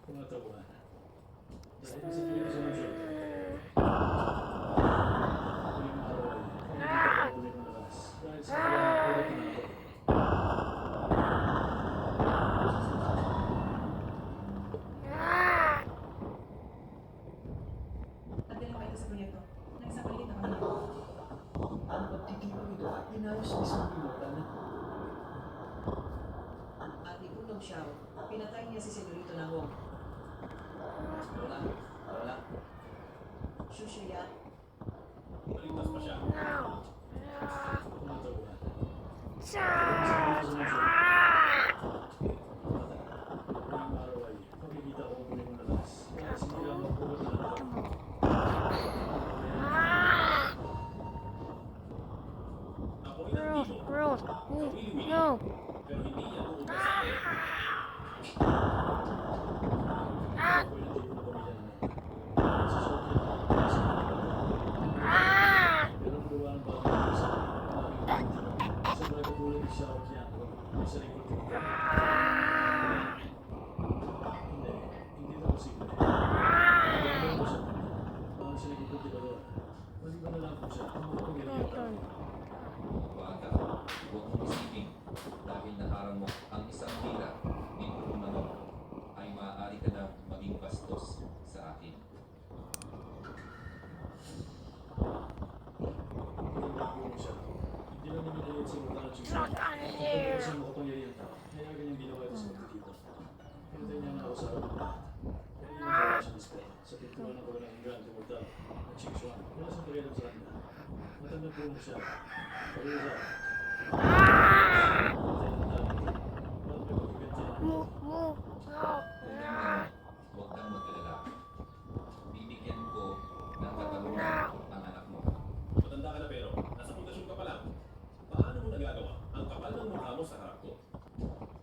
Kumatawa. Dahil sa pinagsunod-sunod. Huling araw ay hindi ka ulit malakas. Dahil sa pinag-ulit na ako. Nagdala kayo sa proyekto. Nang isang maliit na pamilya. Ang pagtitipon nito ay inayos mismo immortal na. At ipunog siya, pinatay niya si Senyorito Nahong. Lola. Shushuya. Maligtas pa siya. Kumatawa. Huling araw ay makikita ko ang huling malakas. Dahil sa hindi lang magpulot na ako. Ako'y nandito. Rose, Kawili-wili. no. Pero hindi yan uugas sa akin. Ako yung tipo na pamilya namin. Sa Sophia, sa pero ang gawa ng bagay ko sa aking pamilya. Sobrang katulad ni Xiao Qian ay sa likod ko. Hindi na posible. Gagawin ko sa kanya. Ang sa likod ko tibador. Maliban na lang po siya. Ang mga pangyayari tao. Bata, huwag mong isipin dahil naharang mo ang isang pila ni Manok ay maaari ka na maging bastos sa akin. Hindi na po siya. Hindi lang namin ayun sa mga tao. Ang isang makapangyarihan tao. Kaya ganyang ginawa ito sa magtitito. Pinatay niya ang ako sa araw. Kaya yun ang siya naspe. Sa pintuan ng kawalang hinggan tumulta ang Chingxuan. Wala siyang pakialam sa kanya. Matanda po mo siya. Pag-iisa. Pinatay ng dami. Ba't may pagkiganti na? Unang-una, huwag kang mag-alala. Bibigyan ko ng katarungan ang anak mo. Matanda ka na pero, nasa pundasyon ka pa lang. Paano mo nagagawa ang kapal ng mukha mo sa harap ko?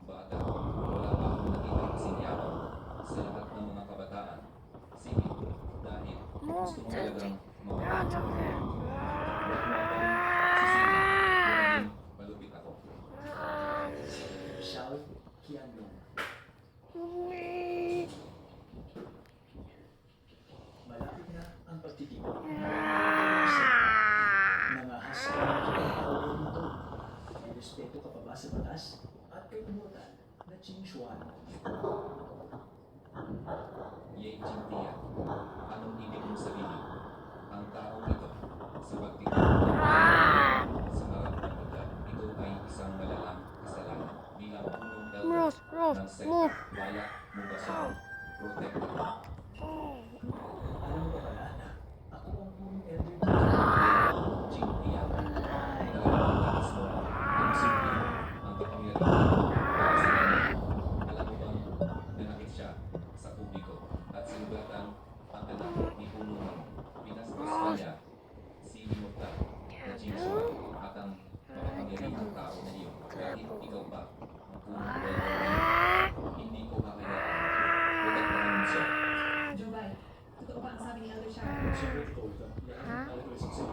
Bata, wala pa akong nakita kasinyabang sa lahat ng mga kabataan. Sige, dahil gusto mo talagang mawala. Malupit ako. Xiao Qianlong. Malapit na ang pagtitipon. Nangahas ka na ang tao dito. May respeto ka pa ba sa batas? At kay immortal na Qingxuan. Ye Jingtian, anong ibig mong sabihin? Ang taong ito, sa pagtitigil sa harap ng muda, ito ay isang malalang kasalanan bilang punong elder ng sekta. Balak mo ba siyang protektahan? Alam mo ba pala na ako ang punong elder dito? Jingtian, talagang nais mo ang simple ang kapangyarihan para sa kanya. Alam mo bang nanakit siya sa publiko at sinugatan ang anak ni Punong pinastos pa niya si Immortal na Jinxuan at ang makapangyarihang tao na iyon kahit ikaw pa ang punong elder. Hindi ko kakayaan. Protektahan mo siya. Jobay, totoo ba ang sabi ni Elder Shah? Siyempre totoo ito. Lahat ng tao ko ay saksi.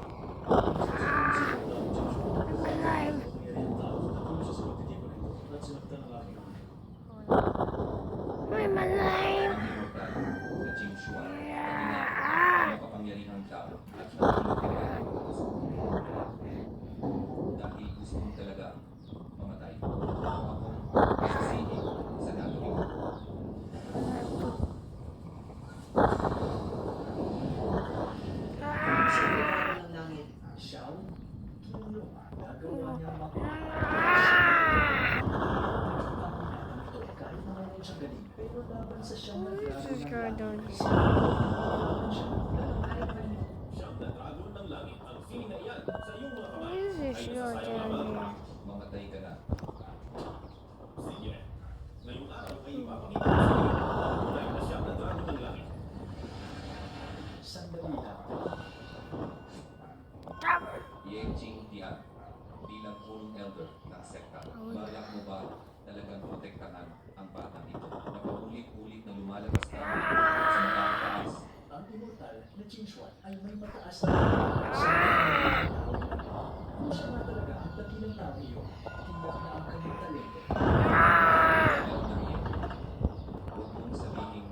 Ang sasabihin sa mga tao, Chingxuan. Makapangyarihan tao. Natulog siya sa pagtitipon nito. At sinaktan ang aking ama. I'm alive. Ang Immortal na Jinxuan kanina ang makapangyarihang tao at natulog ka na dahil gusto mo talaga mamatay. Akong sasisi sa gagawin ko. Sa ilalim ng langit. Xiao Qianlong. Nagawa niya ito kahit na mayroon siyang galing. Pero laban sa siyang naglago ng Gordon. langit. Ay, pa rin mo. Siyang nagdragon ng langit ang feeling na iyan sa iyong mga kamay. This is Ay your nasasayang lamang. journey. Mamatay ka na. Sige. Ngayong araw ay ipapakita ko sa iyo ang tunay na siyang nagdragon ng langit. Sandali lang. Ye Jingtian, bilang punong elder ng sekta, balak mo ba talagang protektahan ang batang ito na paulit-ulit na lumalabas ka sa mataas? Ang immortal na Qingxuan ay may mataas na pagkakasal. Kung siya nga talaga ang dakilang tao iyon, tiyak na ang kanyang talento. Huwag mong sabihin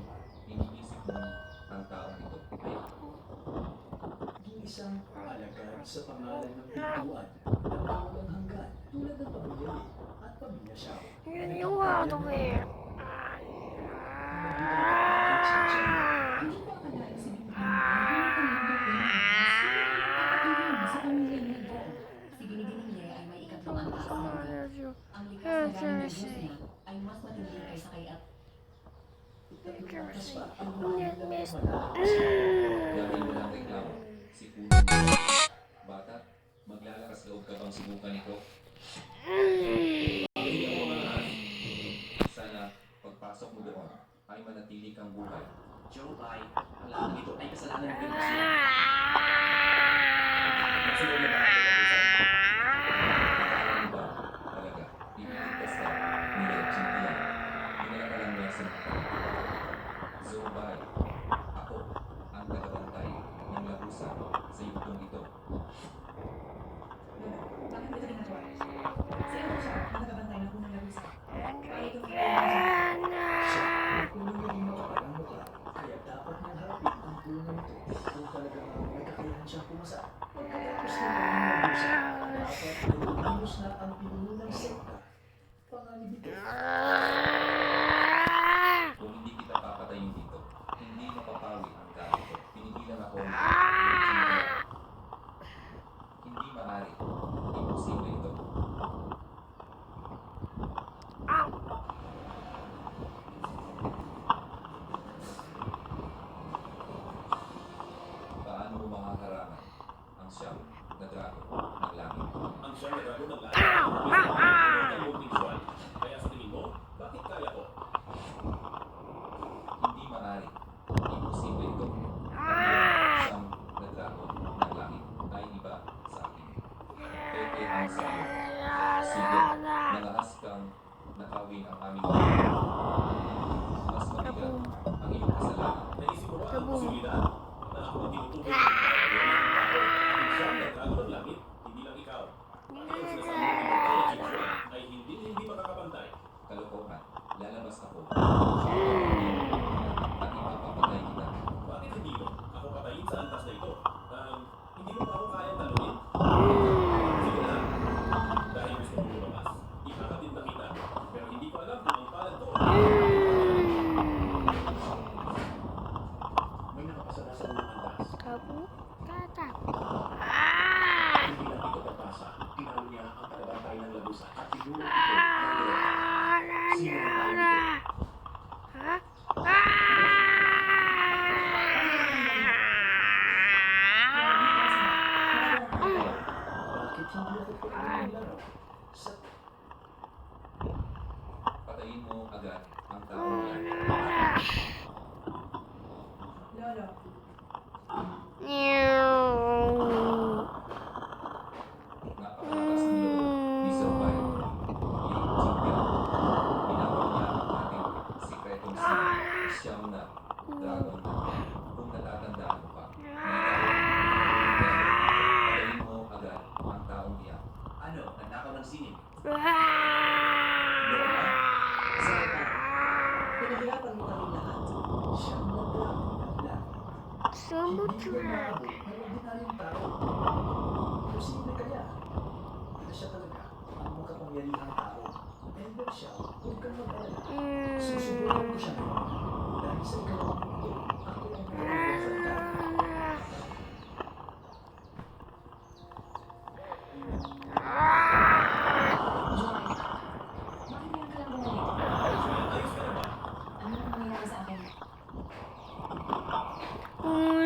sa pangalan ng pintuan at walang hanggan tulad ng pamilya Lee at pamilya Xiao. You want to wear. Hindi ko akalain si Bibi na sa pamilya niya. Si Binibining Lee ay may ikatlong antas ng ang likas na galing ng Diyos niya ay mas matindi kaysa kay at Tumakas pa ang mga Miss. Dahil walang reklamo, si Puno bata, maglalakas loob ka bang subukan ito? Sana pagpasok mo doon ay manatili kang buhay. Joe, ay, ang lahat ng ito ay kasalanan ng Diyos. Sunod na ba ang pag-abusan? Akala mo ba talaga ipiligtas ka ni Lord Chintian? Dinala ka lang niya sa mga Zobay, ako ang tagabantay ng labusan sa yugtong ito. Bakit mo ito ginagawa? Si Edo siya ang nagabantay ng unang larusa. Kaya ito ang Kung naging makapal ang mukha, kaya dapat niyang harapin ang puno nito kung talagang may kakayahan siyang pumasa. Pagkatapos na ang labusan, dapat ay umilos na ang pinuno ng sekta. Pangalib ito. Kung hindi kita papatayin dito, hindi mapapawi ang galit ko. Pinigilan ako ng hindi maaari. Imposible ito. Paano mo makaharangan ang siyam na dragon ng langit? Ang siyang nagano ng lahat. Ang munting Juan. Kaya sa tingin mo, bakit kaya ko? Hindi maaari. Imposible ito. Ang siyam na dragon ng langit ay iba sa akin. Pepe ang sayo. Sige, nangahas kang nakawin ang aming mga. Mas mabigat ang iyong kasalanan. Naisip mo ba ang posibilidad na ako ang tinutukoy ng tao? Ang siyang nagano ng langit, hindi lang ikaw. Pati ang sinasabi ng immortal na Juan ay hindi makakapantay. Kalokohan, lalabas ako. At ipapapatay kita. Bakit hindi mo ako patayin sa antas na ito? Hindi mo pa ako kayang talunin? Sige na. Dahil gusto mo lumabas, ihahatid na kita. Pero hindi ko alam kung ang palad ko. May nakapasara sa unang andas. Kabu. Kata. Hindi lang ito pagpasa. Tinalo niya ang tagabantay ng labusan at tinuro ito ng Lord. Sino ang tayo nito? Bakit hindi ako pwede maglaro? Sa Patayin mo agad ang taong yan. Lolo. Napakalakas niyo, Mr. Pai. Yung Chintian, binawal niya ang ating sikretong siyam na dragon. Kung natatandaan mo pa, patayin mo agad ang taong yan. Ano? Nagnakaw ng sining? Sorry pa. Pinaghirapan mo kami lahat. siyang naglaban ng lahat. Sumbo Hindi ba maabot ng ordinaryong tao? Posible kaya? Ito siya talaga ang makapangyarihang tao. Elder siya, huwag kang mag-alala. Susubukan ko siya ngayon. Dahil sa ikalawang mundo, ako ang pinag-alala. Joy. Bakit ngayon ka lang bumalik? Ayos ka na ba? Ano ang nangyayari sa akin? Uy.